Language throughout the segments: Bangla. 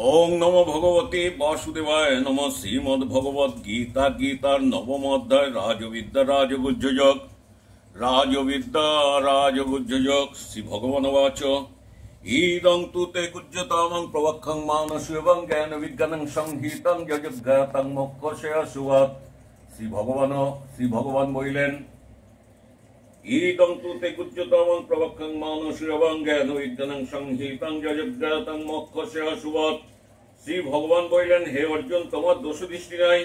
ওং নমো ভগবতে বাসুদেবায় নমঃ। শ্রীমদ্ ভগবদ গীতা গীতার নবম অধ্যায় রাজবিদ্যা রাজগুহ্যযোগ। রাজবিদ্যা রাজগুহ্যযোগ। শ্রী ভগবান বাচ ইদং তু তে গুহ্যতমং প্রবক্ষং মানসীয়ং জ্ঞান বিজ্ঞানং সংহিতং যজ্ঞাতং মোক্ষসে সুবাত। শ্রী ভগবান বলিলেন, ইদং তু তে গুহ্যতমং প্রবক্ষং মানসীয়ং জ্ঞান বিজ্ঞানং সংহিতং যজ্ঞাতং মোক্ষসে সুবাত। শ্রী ভগবান বলিলেন, হে অর্জুন, তোমার দোষ দৃষ্টি নাই,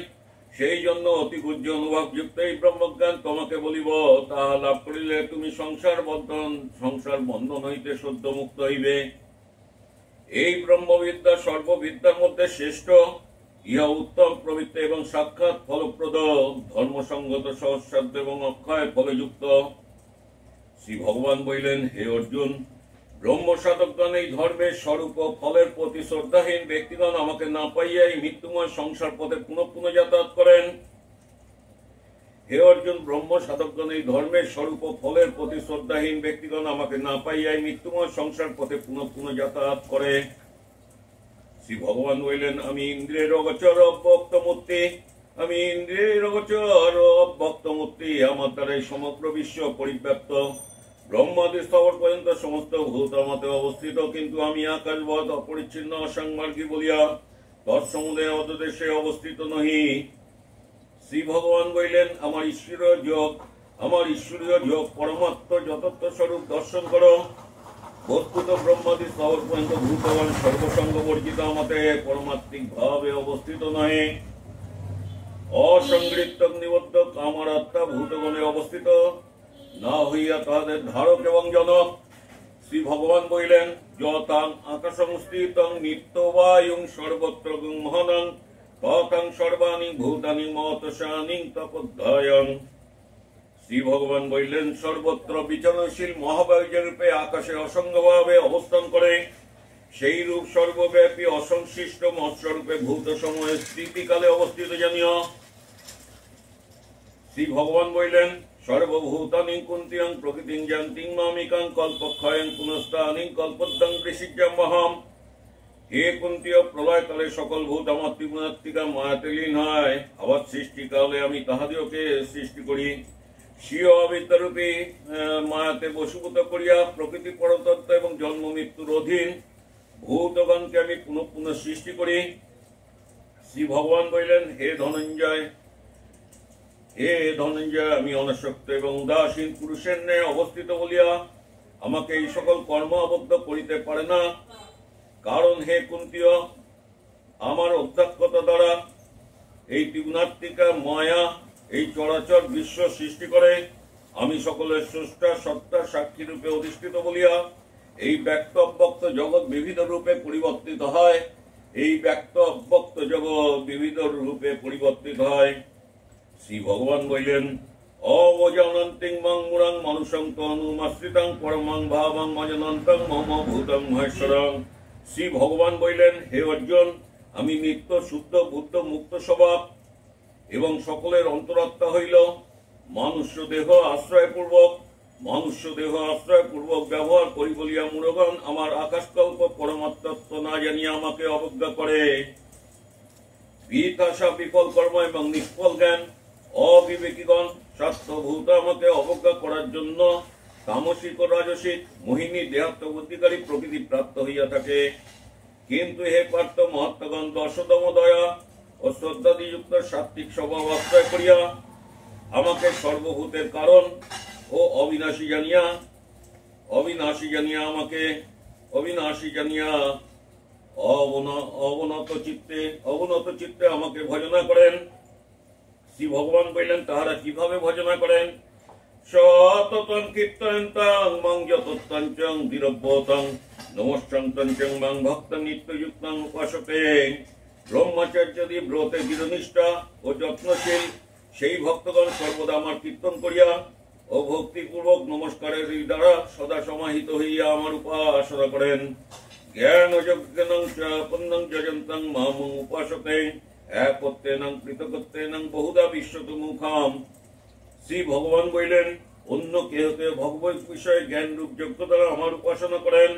সেই জন্য অতি গুহ্য অনুভব যুক্ত এই ব্রহ্মজ্ঞান তোমাকে বলিব। তাহা লাভ করিলে তুমি সংসার বন্ধন হইতে সদ্য মুক্ত হইবে। এই ব্রহ্মবিদ্যা সর্ববিদ্যার মধ্যে শ্রেষ্ঠ, ইহা উত্তম, পবিত্র এবং সাক্ষাৎ ফলপ্রদ, ধর্মসঙ্গত, সহস্রাব্দ এবং অক্ষয় ফলযুক্ত। শ্রী ভগবান বলিলেন, হে অর্জুন, ব্রহ্ম সাধকগণ এই ধর্মের স্বরূপ ও ফলের প্রতি শ্রদ্ধাহীন ব্যক্তিগণ আমাকে না পাইয়া এই মৃত্যুময় সংসার পথে পুনঃ পুনঃ যাতায়াত করেন। হে অর্জুন, ব্রহ্ম সাধকগণ এই ধর্মের স্বরূপ ও ফলের প্রতি শ্রদ্ধাহীন ব্যক্তিগণ আমাকে না পাইয়া এই মৃত্যুময় সংসার পথে পুনঃ পুনঃ যাতায়াত করে। শ্রী ভগবান বলিলেন, আমি ইন্দ্রিয়ের অগোচর অব্যক্ত মূর্তি, আমি ইন্দ্রিয়ের অগোচর অব্যক্ত মূর্তি, আমার দ্বারা সমগ্র বিশ্ব পরিব্যাপ্ত, ব্রহ্মাদি স্থবর পর্যন্ত সমস্ত ভূত আমাতে অবস্থিত, কিন্তু আমি আকাশবৎ অপরিচ্ছিন্ন অসাংমার্গী বলিয়া তৎসমুদয় অদদেশে অবস্থিত নহি। শ্রী ভগবান বলিলেন, আমার ঈশ্বরীয় যোগ পরমাত্ম যতত্ব স্বরূপ দর্শন করো। বস্তুত ব্রহ্মাদি স্থবর পর্যন্ত ভূতগণ সর্বসঙ্গ বর্জিত আমাতে পরমাত্মিক ভাবে অবস্থিত নহে। অসংগৃহীত নিবদ্ধ আমার আত্মা ভূতগণে অবস্থিত না হইয়া তাহাদের ধারক এবং জনক। শ্রী ভগবান বলিলেন, যতাং আকাশং স্থিতং নিত্যবায়ুং সর্বত্র মহানং ততাং সর্বাণি ভূতানি মহতসানি তপোধ্যায়ং। শ্রী ভগবান বলিলেন, সর্বত্র বিচরণশীল মহাবায়ু রূপে আকাশে অসংগভাবে অবস্থান করে, সেই রূপ সর্বব্যাপী অসংশ্লিষ্ট মৎস্বরূপে ভূত সময়ে স্থিতিকালে অবস্থিত জানিও। শ্রী ভগবান বলিলেন, সর্বভূতানি কুন্তিয়াং প্রকৃতিং জান্তিং মামিকাং কল্পক্ষয়ং পুনস্তানিং কল্পদ্যং ঋষিজ্ঞামহম। হে কুন্তীয়, প্রলয়কালে সকল ভূত আমার ত্রিগুণাত্মিকা মায়াতে লীন হয়, আবার সৃষ্টিকালে আমি তাহাদিওকে সৃষ্টি করি। স্বীয় অবিদ্যারূপী মায়াতে বশীভূত করিয়া প্রকৃতি পরতত্ত্ব এবং জন্ম মৃত্যুর অধীন ভূতগণকে আমি পুনঃ পুনঃ সৃষ্টি করি। শ্রী ভগবান বলিলেন, হে ধনঞ্জয়, আমি অনাসক্ত এবং উদাসীন পুরুষের ন্যায় অবস্থিত বলিয়া আমাকে এই সকল কর্ম আবদ্ধ করিতে পারে না। কারণ হে কুন্তীয়, আমার অধ্যক্ষতা দ্বারা এই ত্রিগুণাত্মিকা মায়া এই চরাচর বিশ্ব সৃষ্টি করে। আমি সকলের স্রষ্টা সত্তা সাক্ষী রূপে অধিষ্ঠিত বলিয়া এই ব্যক্ত অব্যক্ত জগৎ বিবিধ রূপে পরিবর্তিত হয়। শ্রী ভগবান বলিলেন, অবজানন্তিং মং মুরাং মানুষং তনুমাশ্রিতাং পরমং ভাবং অজানন্তং মম ভূতং মহেশ্বরং। শ্রী ভগবান বলিলেন, হে অর্জুন, আমি নিত্য শুদ্ধ বুদ্ধ মুক্ত স্বভাব এবং সকলের অন্তরাত্মা হইল মনুষ্য দেহ আশ্রয়পূর্বক ব্যবহার করি বলিয়া মূঢ়গণ আমার আকাশকল্প পরমাত্মত্ব না জানিয়া আমাকে অবজ্ঞা করে। বিথাসা বিফল কর্ম এবং নিষ্ফল জ্ঞান অবিবেকীগণ স্বার্থভূত আমাকে অবজ্ঞা করার জন্য তামসিক ও রাজসিক মোহিনী দেহাত্মবুদ্ধিকারী প্রকৃতি প্রাপ্ত হইয়া থাকে। কিন্তু হে পার্থ, মহাত্মাগণ দশতম দয়া ও শ্রদ্ধাদিযুক্ত সাত্বিক স্বভাব আশ্রয় করিয়া আমাকে সর্বভূতের কারণ ও অবিনাশী জানিয়া অবনত চিত্তে আমাকে ভজনা করেন। শ্রী ভগবান বললেন, তাহারা কিভাবে ভজনা করেন? সততং কীর্তয়ন্তং মং যতত্তঞ্চং বিরব্বতং নমস্যন্তঞ্চং মং ভক্তং নিত্যযুক্তং উপাসতে। ব্রহ্মচর্যাদি ব্রতে দৃঢ়নিষ্ঠা ও যত্নশীল সেই ভক্তগণ সর্বদা আমার কীর্তন করিয়া ও ভক্তিপূর্বক নমস্কারের দ্বারা সদা সমাহিত হইয়া আমার উপাসনা করেন। জ্ঞান যজ্ঞানং চ পুণ্যং যজন্তং মামং উপাসতে একত্রেনং কৃতকত্রেনং বহুধা বিশ্বত মুখাম। শ্রী ভগবান বলিলেন, অন্য কেহ কেহ ভগবত বিষয়ে জ্ঞান রূপ যোগ্য দ্বারা আমার উপাসনা করেন,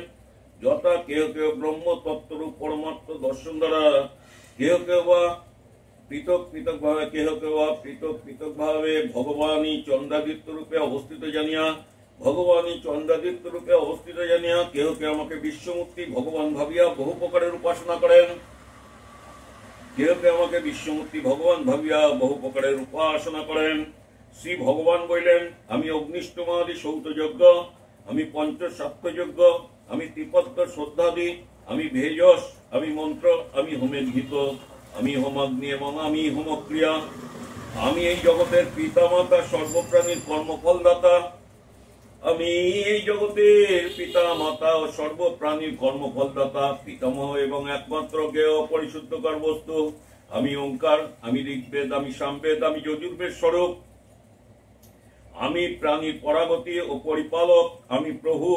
যথা কেহ কেহ ব্রহ্ম তত্ত্বরূপ পরমাত্ম দর্শন দ্বারা, কেহ কেহ বা পৃথক পৃথক ভাবে, কেহ কেহ বা পৃথক পৃথক ভাবে ভগবানই চন্দ্রাদিত্য রূপে অবস্থিত জানিয়া, ভগবানই চন্দ্রাদিত্য রূপে অবস্থিত জানিয়া কেহ কেহ আমাকে বিশ্বমূর্তি ভগবান ভাবিয়া বহু প্রকারের উপাসনা করেন। কেহ কেহ আমাকে বিশ্বমূর্তি ভগবান ভাবিয়া বহু প্রকারের উপাসনা করেন। শ্রী ভগবান বললেন, আমি অগ্নিষ্টমাদি সৌতযজ্ঞ, আমি পঞ্চসাক্ষ্যযজ্ঞ, আমি ত্রিপত্র শ্রদ্ধাদি, আমি ভেজস, আমি মন্ত্র, আমি হোমের ঘৃত, আমি হোমাগ্নি এবং আমি হোমক্রিয়া, আমি এই জগতের পিতামাতা সর্বপ্রাণীর কর্মফলদাতা, আমি এই জগতের পিতা মাতা ও সর্বপ্রাণীর কর্মফলদাতা, পিতামহ এবং একমাত্র জ্ঞেয় পরিশুদ্ধকর বস্তু, আমি ওঙ্কার, আমি ঋগ্বেদ, আমি সামবেদ, আমি যজুর্বেদ স্বরূপ, আমি প্রাণীর পরাগতি ও পরিপালক, আমি প্রভু,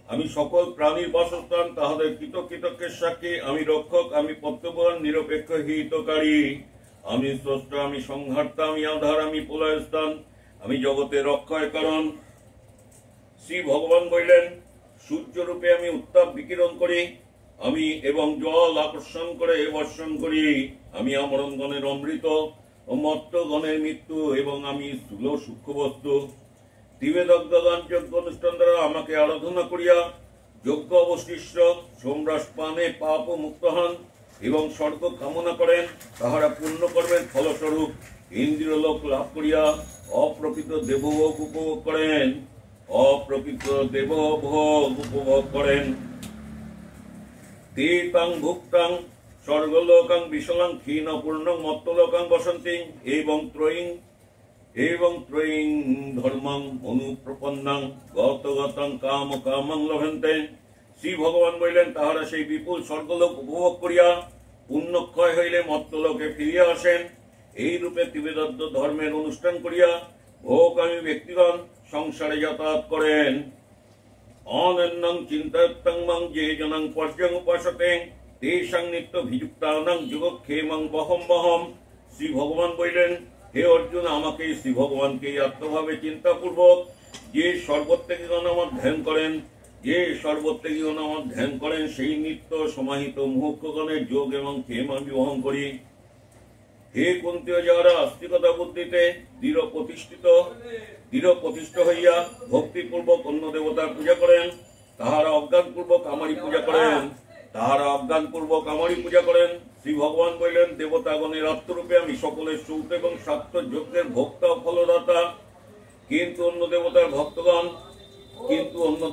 আমি সকল প্রাণীর বাসস্থান, তাহাদের কৃতকৃতজ্ঞের সাক্ষী, আমি রক্ষক, আমি প্রত্যবন নিরপেক্ষ হিতকারী, আমি স্রষ্টা, আমি সংহার্তা, আমি আধার, আমি প্রলয় স্থান, আমি জগতের রক্ষয় কারণ। শ্রী ভগবান বললেন, সূর্য রূপে আমি উত্তাপ বিকিরণ করি, আমি এবং জল আকর্ষণ করে বর্ষণ করি, আমি আমরণগণের অমৃত ও মত্তগণের মৃত্যু, এবং আমি স্থূল সূক্ষ্ম বস্তু। দিবেদজ্ঞগণ যজ্ঞ অনুষ্ঠান দ্বারা আমাকে আরাধনা করিয়া যজ্ঞ অবশিষ্ট সোমরাস পানে পাপ ও মুক্ত হন এবং স্বর্গ কামনা করেন, তাহারা পুণ্য কর্মের ফলস্বরূপ ইন্দ্রিয় লোক লাভ করিয়া অপ্রকৃত দেবভোগ উপভোগ করেন, অপ্রকৃত দেবভোগ উপভোগ করেন। তীতাং ভুক্তাং স্বর্গলোকাং বিশলাং ক্ষীণ পূর্ণং মত্তলোকাং বসন্তিং এবং ত্রয়ীং ধর্মাং অনুপ্রপন্নাং গতগতং কাম কামাং লভেন্তে। শ্রী ভগবান বললেন, তাহারা সেই বিপুল স্বর্গলোক উপভোগ করিয়া পুণ্যক্ষয় হইলে মত্তলোকে ফিরিয়া আসেন। এই রূপে ত্রিবেদান্ত ধর্মের অনুষ্ঠান করিয়া ভোগকামী ব্যক্তিগণ সংসারে যাতায়াত করেন। অনন্যং চিন্তায়ত্তং মাং যে জনং পর্যং উপাসতে তেষাং নিত্য ভিযুক্তানাং যোগক্ষেমং বহম বহম। শ্রী ভগবান বললেন, হে অর্জুন, আমাকে শ্রী ভগবানকে আত্মভাবে চিন্তাপূর্বক যে সর্বত্যাগীগণ আমার ধ্যান করেন, যে সর্বত্যাগীগণ আমার ধ্যান করেন, সেই নিত্য সমাহিত মুহুক্ষগণের যোগ এবং ক্ষেম আমি বহন করি। হে কুন্তীয়, যারা আস্তিকতা বুদ্ধিতে দৃঢ় প্রতিষ্ঠিত হইয়া ভক্তিপূর্বক অন্য দেবতার পূজা করেন, তাহারা অজ্ঞানপূর্বক আমারই পূজা করেন, শ্রী ভগবান বললেন, দেবতাগণের আত্মরূপে আমি সকলের সৌত এবং সাত্য যজ্ঞের ভোক্তা ও ফলদাতা। কিন্তু অন্য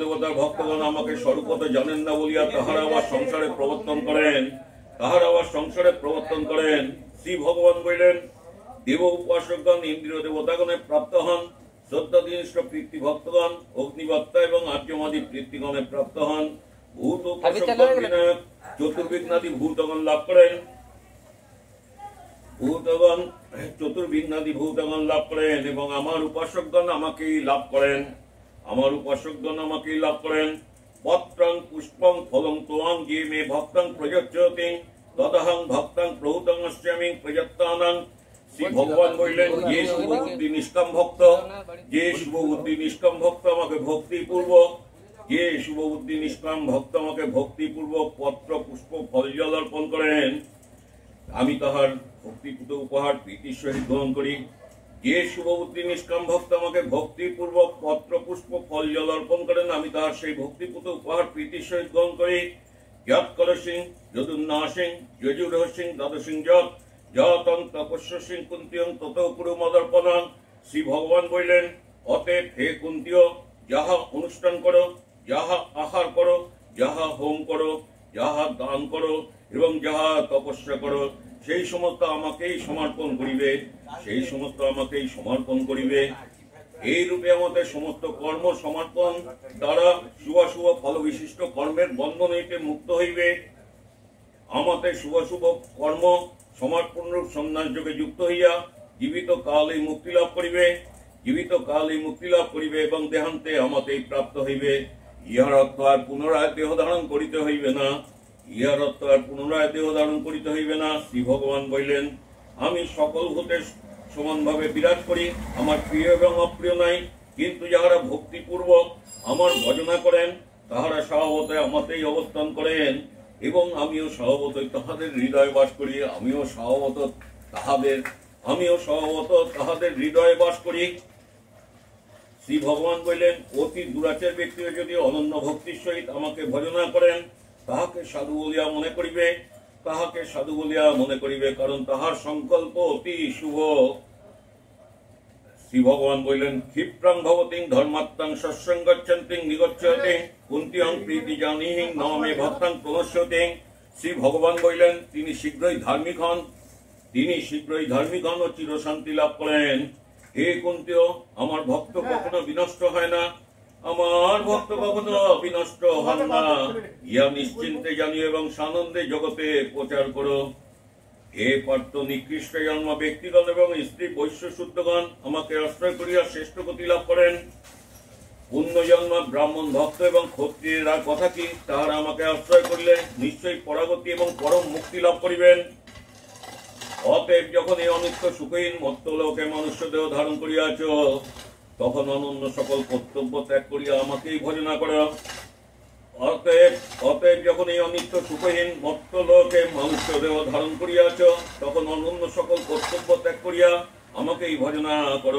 দেবতার ভক্তগণ আমাকে স্বরূপত জানেন না বলিয়া তাহারা আবার সংসারে প্রবর্তন করেন। শ্রী ভগবান বললেন, দেব উপাসকগণ ইন্দ্রিয় দেবতাগণে প্রাপ্ত হন, শ্রদ্ধাধীনিষ্ঠ পিতৃ ভক্তগণ অগ্নিবত্তা এবং আর্যমাদি পিতৃগণে প্রাপ্ত হন। ভূত উপাসকগণ বিনায়ক চতুর্বিঘ্নাদি ভূতগণ লাভ করেন, এবং আমার উপাসকগণ আমাকেই লাভ করেন। পত্রং পুষ্পং ফলং তোয়াং যে মে ভক্তং প্রযচ্ছতি তদহং ভক্তং প্রভূতং অস্যামি প্রযত্তানাং। শ্রী ভগবান বললেন, যে শুভবুদ্ধি নিষ্কাম ভক্ত আমাকে ভক্তিপূর্বক পত্র পুষ্প ফল জল অর্পণ করেন, আমি তাহার ভক্তিপূত উপহার প্রীতির সহিত গ্রহণ করি। যে শুভবুদ্ধি নিষ্কাম ভক্ত আমাকে ভক্তিপূর্বক পত্র পুষ্প ফল জল অর্পণ করেন, আমি তাহার সেই ভক্তিপূত উপহার প্রীতির সহিত গ্রহণ করি। যৎ করসিং যদুন্নাসিং যজুরহসিং দ্বাদশিং যতং তপস্য সিং কুন্তিয়ং তত কুরু মদর্পণাং। শ্রী ভগবান বললেন, অতএব হে কুন্তীয়, যাহা অনুষ্ঠান করো, যাহা আহার করো, যাহা হোম করো, যাহা দান করো এবং যাহা তপস্যা করো, সেই সমস্ত আমাকেই সমর্পণ করিবে। এই রূপে আমাদের সমস্ত কর্ম সমর্পণ দ্বারা শুভাশুভ ফল বিশিষ্ট কর্মের বন্ধন হইতে মুক্ত হইবে। আমাদের শুভাশুভ কর্ম সমর্পণ রূপ সন্ন্যাস যোগে যুক্ত হইয়া জীবিত কালেই মুক্তি লাভ করিবে এবং দেহান্তে আমাতেই প্রাপ্ত হইবে। ইহার অর্থ আর পুনরায় দেহ ধারণ করিতে হইবে না। শ্রী ভগবান বললেন, আমি সকল ভূতে সমানভাবে বিরাজ করি, আমার প্রিয় এবং অপ্রিয় নাই, কিন্তু যাহারা ভক্তিপূর্বক আমার ভজনা করেন তাহারা স্বভাবতই আমাতেই অবস্থান করেন এবং আমিও স্বভাবতই তাহাদের হৃদয়ে বাস করি। আমিও স্বভাবত তাহাদের হৃদয়ে বাস করি। শ্রী ভগবান বললেন, অতি দুরাচার ব্যক্তিও যদি অনন্য ভক্তির সহিত আমাকে ভজনা করেন, তাহাকে সাধু বলিয়া মনে করিবে, কারণ তাহার সংকল্প অতি শুভ। শ্রী ভগবান বললেন, ক্ষিপ্রাং ভবতিং ধর্মাত্মাং সৎসং গচ্ছন্তিং নিগচ্ছতিং কুন্তিহং প্রীতি জানিহিং নমে ভক্তাং প্রণশ্যতিং। শ্রী ভগবান বললেন, তিনি শীঘ্রই ধার্মিক হন ও চিরশান্তি লাভ করেন। হে কুন্তিও, আমার ভক্ত কখনো বিনষ্ট হয় না, ইহা নিশ্চিন্তে জানিও এবং সানন্দে জগতে প্রচার করো। হে পার্থ, নিকৃষ্ট জন্ম ব্যক্তিগণ এবং স্ত্রী বৈশ্য শুদ্ধগণ আমাকে আশ্রয় করিয়া শ্রেষ্ঠ গতি লাভ করেন। পুণ্য জন্ম ব্রাহ্মণ ভক্ত এবং ক্ষত্রিয়েরা কথা কি, তাহারা আমাকে আশ্রয় করিলে নিশ্চয়ই পরাগতি এবং পরম মুক্তি লাভ করিবেন। অতএব যখন এই অনিত্য সুখহীন মর্ত্যলোকে মনুষ্য দেহ ধারণ করিয়াছ, তখন অনন্য সকল কর্তব্য ত্যাগ করিয়া আমাকেই ভজনা কর। অতএব যখন এই অনিত্য সুখহীন মর্ত্যলোকে মনুষ্য দেহ ধারণ করিয়াছ, তখন অনন্য সকল কর্তব্য ত্যাগ করিয়া আমাকেই ভজনা কর।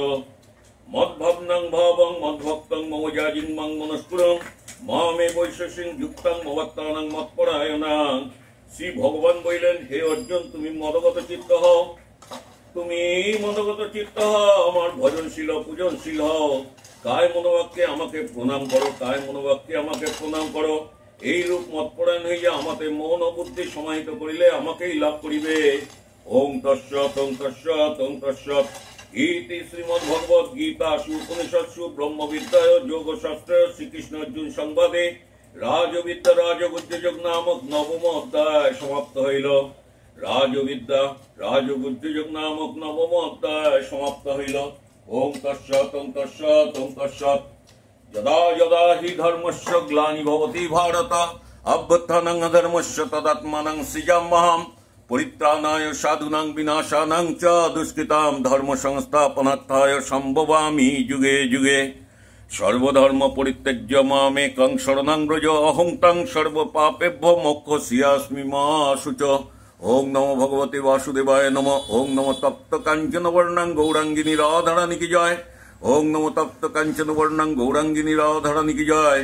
মদ্ভাবনাং ভাবং মদ্ভক্তং মমজাজিং মাং মনস্কুরং মামে বৈশ্বসিং যুক্তাং মবাত্তানাং মৎপরায়ণাং। শ্রী ভগবান বললেন, হে অর্জুন, তুমি মদগত চিত্ত হও, আমার ভজনশীল পূজনশীল হও। কায় মনোবাক্যে আমাকে প্রণাম করো। এই রূপ মৎপরায়ণ হইয়া আমাকে মন ও বুদ্ধি সমাহিত করিলে আমাকেই লাভ করিবে। ওং তৎসৎ ওং তৎসৎ ওং তৎসৎ। ইতি শ্রীমদ্ ভগবদ গীতাসু উপনিষৎসু ব্রহ্মবিদ্যায় যোগশাস্ত্রে শ্রীকৃষ্ণ অর্জুন সংবাদে রাজবিদ্যা রাজগুহ্যযোগ নামক নবম অধ্যায় সমাপ্ত হইল। রাজগুহ্যযোগ নামক নবম অধ্যায় সমাপ্ত হইল। ওং তৎসৎ ওং তৎসৎ ওং তৎসৎ। যদা যদা হি ধর্মস্য গ্লানি ভবতি ভারত অভ্যুত্থানং অধর্মস্য তদাত্মানং সৃজাম্যহম পরিত্রাণায় সাধুনাং বিনাশানাং চ দুষ্কৃতাং ধর্ম সংস্থাপনার্থায় সম্ভবামি যুগে যুগে। সর্বধর্ম পরিত্যজ্য মামেকং শরণং ব্রজ অহং তং সর্বপাপেভ্যো মোক্ষয়িষ্যামি মা শুচঃ। ওং নমো ভগবতে বাসুদেবায় নমঃ। ওং নমো তপ্ত কাঞ্চন বর্ণাং গৌরাঙ্গিনী রাধারানী কি জয়। ওং নমো তপ্ত কাঞ্চন বর্ণাং গৌরাঙ্গিনী রাধারানী কি জয়।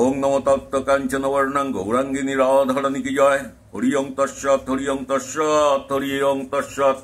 ওং নমো তপ্ত কাঞ্চন বর্ণাং গৌরাঙ্গিনী রাধারানী কি জয়। হরি ওং তৎসৎ হরি ওং তৎসৎ হরি ওং তৎসৎ।